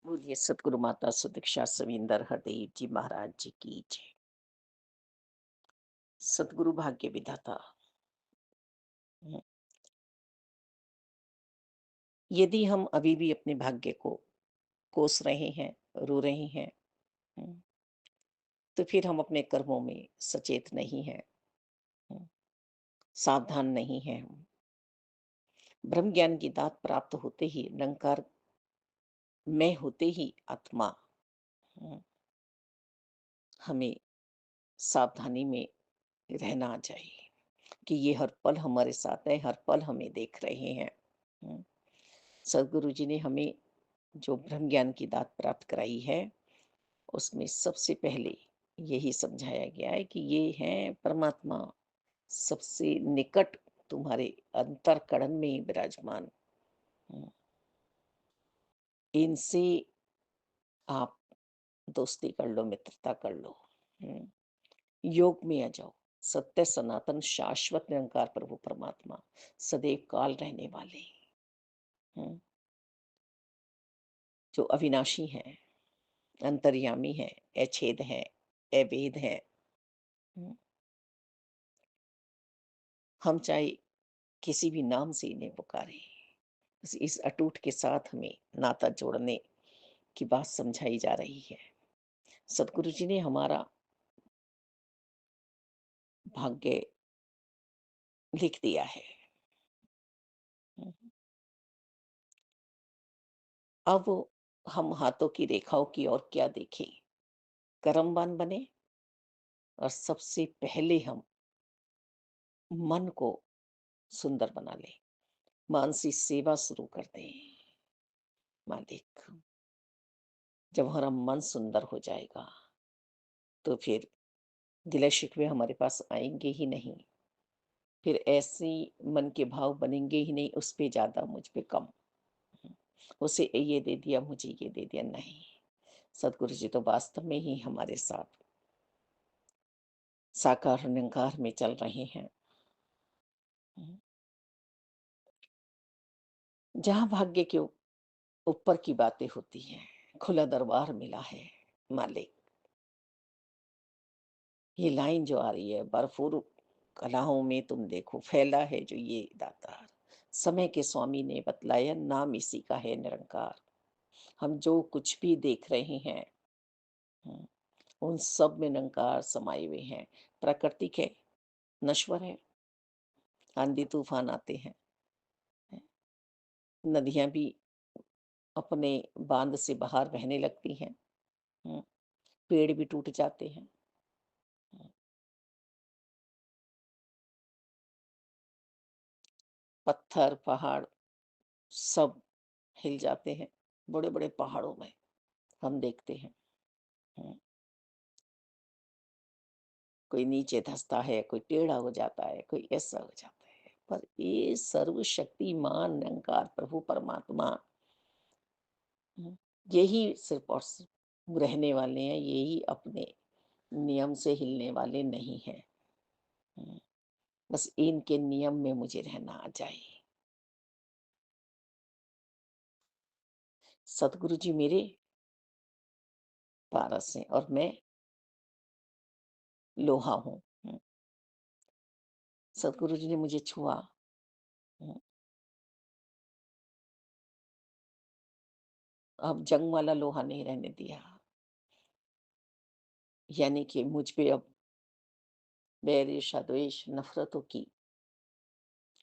बोलिए सतगुरु माता सुदीक्षा सविंदर हरदेव जी महाराज जी की जय। सतगुरु भाग्य विधाता। हम्म, यदि हम अभी भी अपने भाग्य को कोस रहे हैं, रो रहे हैं, हम्म, तो फिर हम अपने कर्मों में सचेत नहीं हैं, हम्म, सावधान नहीं हैं। हम ब्रह्म ज्ञान की दात प्राप्त होते ही निरंकार में होते ही आत्मा, हम्म, हमें सावधानी में रहना चाहिए कि ये हर पल हमारे साथ है, हर पल हमें देख रहे हैं। हम्म, सदगुरु जी ने हमें जो ब्रह्म ज्ञान की दात प्राप्त कराई है, उसमें सबसे पहले यही समझाया गया है कि ये हैं परमात्मा, सबसे निकट तुम्हारे अंतःकरण में विराजमान। हम्म, इनसे आप दोस्ती कर लो, मित्रता कर लो, योग में आ जाओ। सत्य सनातन शाश्वत निरंकार प्रभु परमात्मा सदैव काल रहने वाले, हम्म, जो अविनाशी हैं, अंतर्यामी हैं, अछेद हैं, अभेद हैं। हम्म, हम चाहे किसी भी नाम से इन्हें पुकारें, बस इस अटूट के साथ हमें नाता जोड़ने की बात समझाई जा रही है। सतगुरु जी ने हमारा भाग्य लिख दिया है। अब हम हाथों की रेखाओं की ओर क्या देखें, कर्मवान बने और सबसे पहले हम मन को सुंदर बना लें, मानसिक सेवा शुरू कर दें। मालिक, जब हमारा मन सुंदर हो जाएगा तो फिर गिले शिकवे हमारे पास आएंगे ही नहीं। फिर ऐसे मन के भाव बनेंगे ही नहीं, उस पे ज्यादा मुझ पे कम, उसे ये दे दिया मुझे ये दे दिया, नहीं। सदगुरु जी तो वास्तव में ही हमारे साथ साकार निरंकार में चल रहे हैं। जहाँ भाग्य के ऊपर की बातें होती हैं, खुला दरबार मिला है। मालिक, ये लाइन जो आ रही है, भरपूर कलाओं में तुम देखो फैला है जो ये दातार, समय के स्वामी ने बतलाया नाम इसी का है निरंकार। हम जो कुछ भी देख रहे हैं, हम्म, उन सब में निरंकार समाये हुए हैं। प्राकृतिक है, नश्वर है, आंधी तूफान आते हैं, नदियां भी अपने बांध से बाहर बहने लगती हैं, हम्म, पेड़ भी टूट जाते हैं, पत्थर पहाड़ सब हिल जाते हैं। बड़े बड़े पहाड़ों में हम देखते हैं, हम्म, कोई नीचे धंसता है, कोई टेढ़ा हो जाता है, कोई ऐसा हो जाता है, पर ये सर्वशक्तिमान निरंकार प्रभु परमात्मा, हम्म, यही सिर्फ और सिर्फ रहने वाले हैं, यही अपने नियम से हिलने वाले नहीं हैं। हम्म, बस इनके नियम में मुझे रहना आ जाए। सतगुरु जी मेरे पारस हैं और मैं लोहा हूँ। सतगुरु जी ने मुझे छुआ, हम्म, अब जंग वाला लोहा नहीं रहने दिया, यानी कि मुझ पे अब बैर ईर्ष्या द्वेष नफरतों की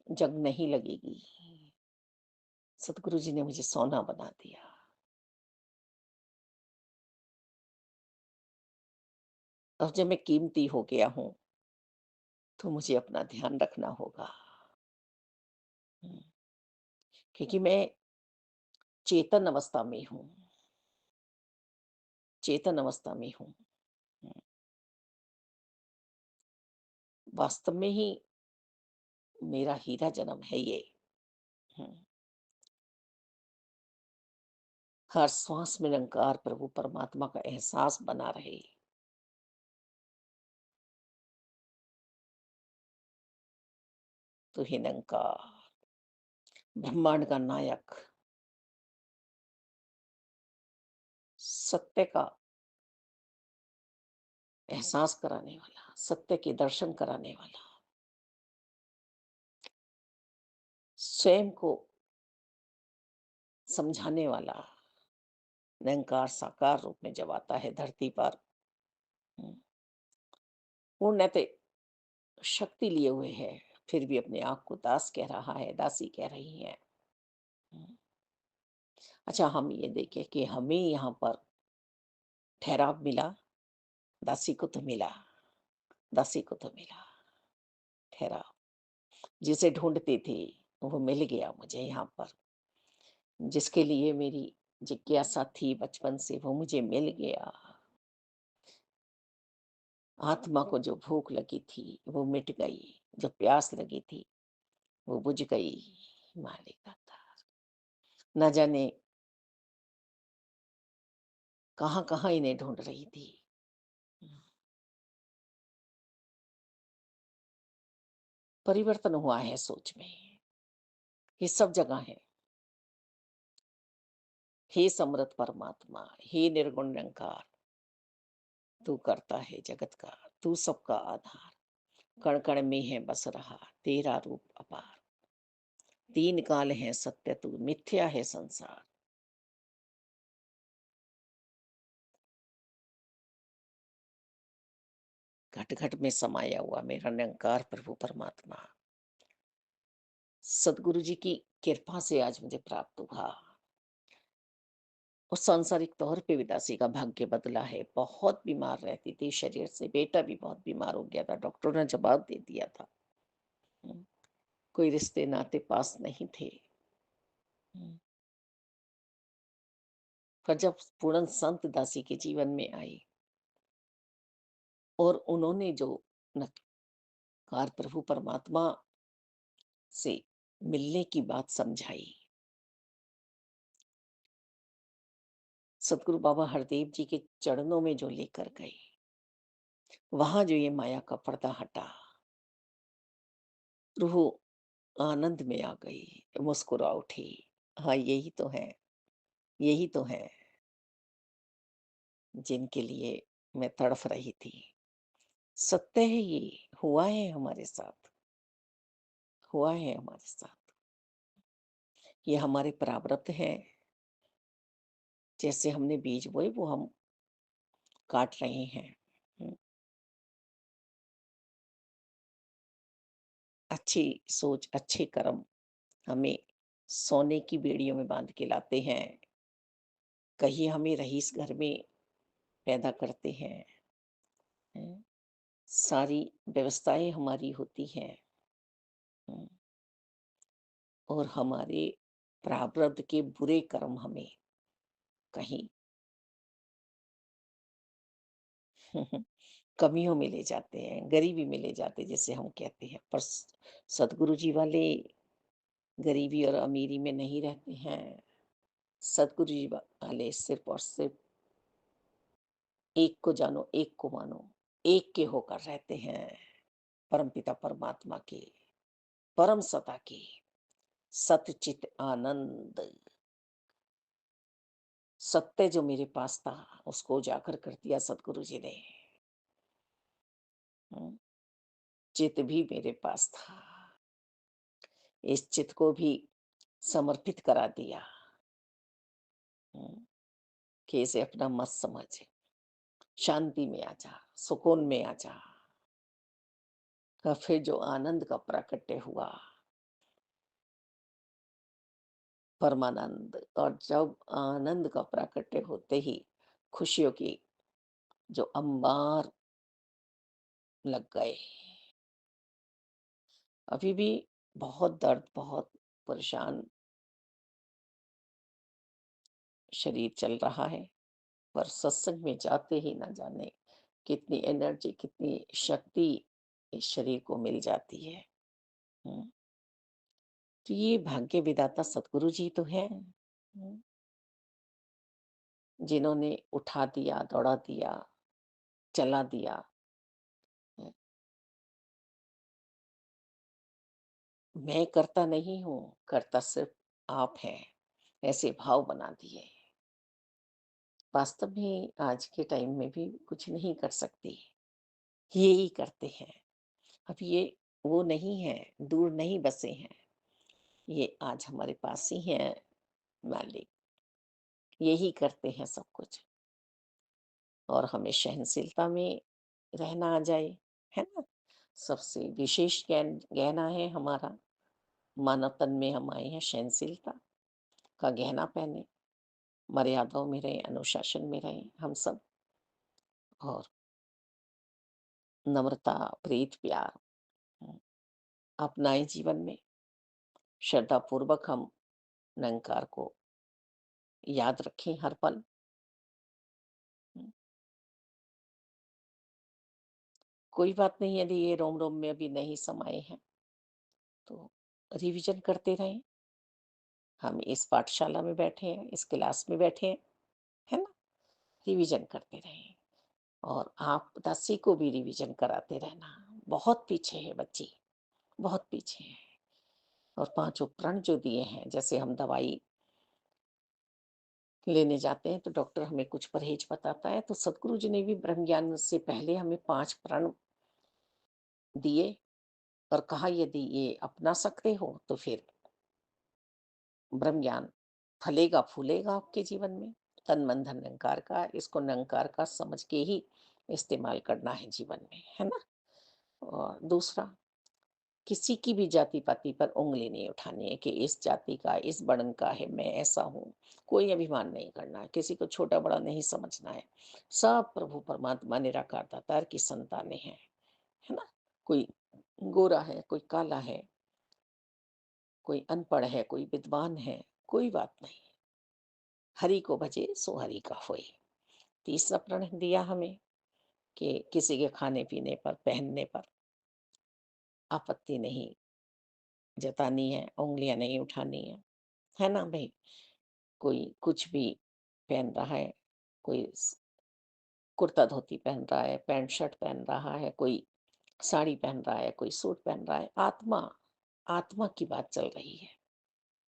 जंग नहीं लगेगी। सतगुरु जी ने मुझे सोना बना दिया। अब जब मैं कीमती हो गया हूं तो मुझे अपना ध्यान रखना होगा, हम्म, क्योंकि मैं चेतन अवस्था में हूँ, चेतन अवस्था में हूँ। हम्म, वास्तव में ही मेरा हीरा जन्म है ये। हम्म, हर श्वास में निरंकार प्रभु परमात्मा का एहसास बना रहे, तो हे निरंकार ब्रह्मांड का नायक, सत्य का एहसास कराने वाला, सत्य के दर्शन कराने वाला, स्वयं को समझाने वाला, निरंकार साकार रूप में जब आता है धरती पर, हम्म, पूर्णतः शक्ति लिए हुए है, फिर भी अपने आप को दास कह रहा है, दासी कह रही है। हम्म, अच्छा, हम ये देखें कि हमें यहाँ पर ठहराव मिला, दासी को तो मिला, दासी को तो मिला ठहराव, जिसे ढूंढती थी वो मिल गया मुझे यहाँ पर, जिसके लिए मेरी जिज्ञासा थी बचपन से वो मुझे मिल गया। आत्मा को जो भूख लगी थी वो मिट गई, जो प्यास लगी थी वो बुझ गई। मालिक आता, न जाने कहाँ कहाँ इन्हें ढूंढ रही थी। परिवर्तन हुआ है सोच में, ये सब जगह है। हे समृत परमात्मा, हे निर्गुण निरंकार, तू करता है जगत का, तू सबका आधार, कण कण में है बस रहा तेरा रूप अपार, तीन काल है सत्य तू, मिथ्या है संसार। घट घट में समाया हुआ मेरा निरंकार प्रभु परमात्मा, सदगुरु जी की कृपा से आज मुझे प्राप्त हुआ। और सांसारिक तौर पे विदासी का भाग्य बदला है। बहुत बीमार रहती थी शरीर से, बेटा भी बहुत बीमार हो गया था, डॉक्टरों ने जवाब दे दिया था। हम्म, कोई रिश्ते नाते पास नहीं थे। हम्म, पर जब पूर्ण संत दासी के जीवन में आई और उन्होंने जो नकार प्रभु परमात्मा से मिलने की बात समझाई, सतगुरु बाबा हरदेव जी के चरणों में जो लेकर गए, वहां जो ये माया का पर्दा हटा, रूह आनंद में आ गई, मुस्कुरा उठी। हाँ, यही तो है, यही तो है जिनके लिए मैं तड़फ रही थी। सत्य है, ये हुआ है हमारे साथ, हुआ है हमारे साथ। ये हमारे प्रारब्ध है, जैसे हमने बीज बोए वो हम काट रहे हैं। हम्म, अच्छी सोच, अच्छे कर्म हमें सोने की बेड़ियों में बांध के लाते हैं, कहीं हमें रईस घर में पैदा करते हैं। हैं? सारी व्यवस्थाएं हमारी होती हैं। हम्म, और हमारे प्रारब्ध के बुरे कर्म हमें कहीं कमियों में ले जाते हैं, गरीबी में ले जाते हैं, जिसे हम कहते हैं। पर सदगुरु जी वाले गरीबी और अमीरी में नहीं रहते हैं। सदगुरु जी वाले सिर्फ और सिर्फ एक को जानो, एक को मानो, एक के होकर रहते हैं। परमपिता परमात्मा के, परम सता की, सतचित आनंद, सत्य जो मेरे पास था उसको उजागर कर दिया सदगुरु जी ने। हम्म, चित भी मेरे पास था, इस चित को भी समर्पित करा दिया। हम्म, कि इसे अपना मत समझ, शांति में आ जा, सुकून में आ जा। का फिर जो आनंद का प्राकट्य हुआ, परमानंद, और जब आनंद का प्राकट्य होते ही खुशियों की जो अंबार लग गए। अभी भी बहुत दर्द, बहुत परेशान शरीर चल रहा है, पर सत्संग में जाते ही ना जाने कितनी एनर्जी, कितनी शक्ति इस शरीर को मिल जाती है। हम्म, तो ये भाग्य विधाता सतगुरु जी तो है, जिन्होंने उठा दिया, दौड़ा दिया, चला दिया। हम्म, मैं करता नहीं हूँ, करता सिर्फ आप हैं, ऐसे भाव बना दिए। वास्तव में आज के टाइम में भी कुछ नहीं कर सकती, यही करते हैं। अब ये वो नहीं है, दूर नहीं बसे हैं, ये आज हमारे पास ही हैं मालिक, यही करते हैं सब कुछ। और हमें सहनशीलता में रहना आ जाए, है ना? सबसे विशेष गहना है हमारा, मानव तन में हम आए हैं सहनशीलता का गहना पहने, मर्यादाओं में रहें, अनुशासन में रहें हम सब। और नम्रता, प्रीत, प्यार हुँ, अपनाएँ जीवन में। श्रद्धापूर्वक हम निरंकार को याद रखें हर पल। हुँ, कोई बात नहीं यदि ये रोम-रोम में अभी नहीं समाये हैं, तो रिविज़न करते रहें। हम इस पाठशाला में बैठे हैं, इस क्लास में बैठे हैं, है ना? रिविज़न करते रहें और आप दासी को भी रिविज़न कराते रहना। बहुत पीछे है बच्ची, बहुत पीछे है। और 5 उपकरण जो दिए हैं, जैसे हम दवाई लेने जाते हैं तो डॉक्टर हमें कुछ परहेज बताता है, तो सदगुरु जी ने भी ब्रह्म ज्ञान से पहले हमें 5 प्रण दिए और कहा यदि ये अपना सकते हो तो फिर ब्रह्म ज्ञान फलेगा फूलेगा आपके जीवन में। तन मन धन निरंकार का, इसको निरंकार का समझ के ही इस्तेमाल करना है जीवन में, है ना? और दूसरा, किसी की भी जाति पाति पर उंगली नहीं उठानी है कि इस जाति का, इस वर्ण का है, मैं ऐसा हूँ। कोई अभिमान नहीं करना है, किसी को छोटा बड़ा नहीं समझना है। सब प्रभु परमात्मा निराकार दातार की संतानें हैं, है ना? कोई गोरा है, कोई काला है, कोई अनपढ़ है, कोई विद्वान है, कोई बात नहीं। हरि को भजे सो हरि का होए। तीसरा प्रण दिया हमें कि किसी के खाने पीने पर, पहनने पर आपत्ति नहीं जतानी है, उँगलियां नहीं उठानी है ना भाई? कोई कुछ भी पहन रहा है, कोई कुर्ता धोती पहन रहा है, पैंट शर्ट पहन रहा है, कोई साड़ी पहन रहा है, कोई सूट पहन रहा है, आत्मा आत्मा की बात चल रही है।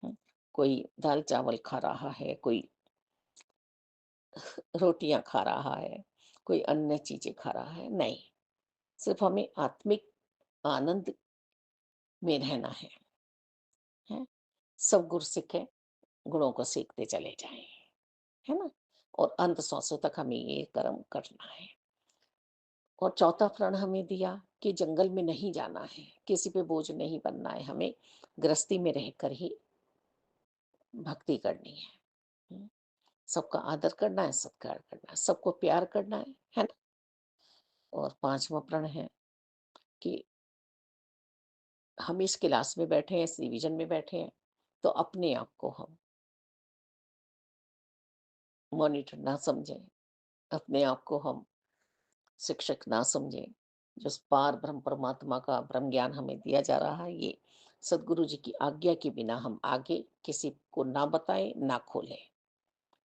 हम्म, कोई दाल चावल खा रहा है, कोई रोटियां खा रहा है, कोई अन्य चीजें खा रहा है, नहीं। सिर्फ हमें आत्मिक आनंद में रहना है? सब गुर सीखे, गुणों को सीखते चले जाएं, है ना? और अंत सांसों तक हमें ये कर्म करना है। और चौथा प्रण हमें दिया कि जंगल में नहीं जाना है, किसी पे बोझ नहीं बनना है, हमें गृहस्थी में रहकर ही भक्ति करनी है। हम्म, सबका आदर करना है, सत्कार करना है, सबको प्यार करना है ना? और पांचवा प्रण है कि हम इस क्लास में बैठे हैं, इस रिवीजन में बैठे हैं, तो अपने आप को हम मॉनिटर ना समझें, अपने आप को हम शिक्षक ना समझें। जो पार ब्रह्म परमात्मा का ब्रह्म ज्ञान हमें दिया जा रहा है, ये सदगुरु जी की आज्ञा के बिना हम आगे किसी को ना बताएं, ना खोलें।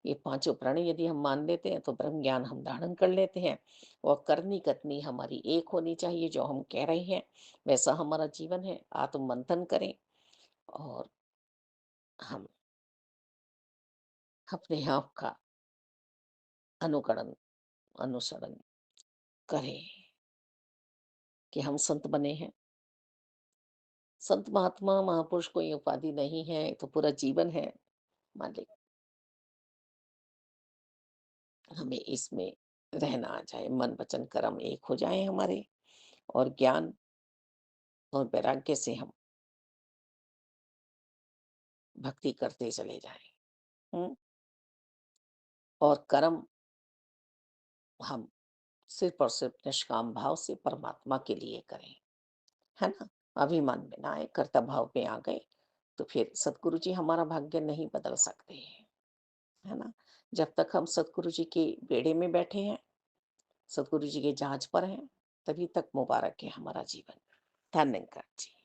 ये पांचों प्रण यदि हम मान लेते हैं तो ब्रह्म ज्ञान हम धारण कर लेते हैं। और करनी कथनी हमारी एक होनी चाहिए, जो हम कह रहे हैं वैसा हमारा जीवन है। आत्म मंथन करें और हम अपने आप का अनुकरण अनुसरण करें कि हम संत बने हैं। संत महात्मा महापुरुष कोई उपाधि नहीं है, ये तो पूरा जीवन है मालिक। हमें इसमें रहना आ जाए, मन वचन कर्म एक हो जाए हमारे। और ज्ञान और वैराग्य से हम भक्ति करते चले जाएं। हम्म, और कर्म हम सिर्फ और सिर्फ निष्काम भाव से परमात्मा के लिए करें, है ना? अभिमान में ना आए, कर्तव्य भाव में आ गए तो फिर सतगुरु जी हमारा भाग्य नहीं बदल सकते हैं, है ना? जब तक हम सतगुरु जी के बेड़े में बैठे हैं, सतगुरु जी के जहाज पर हैं, तभी तक मुबारक है हमारा जीवन। धन्यवाद जी।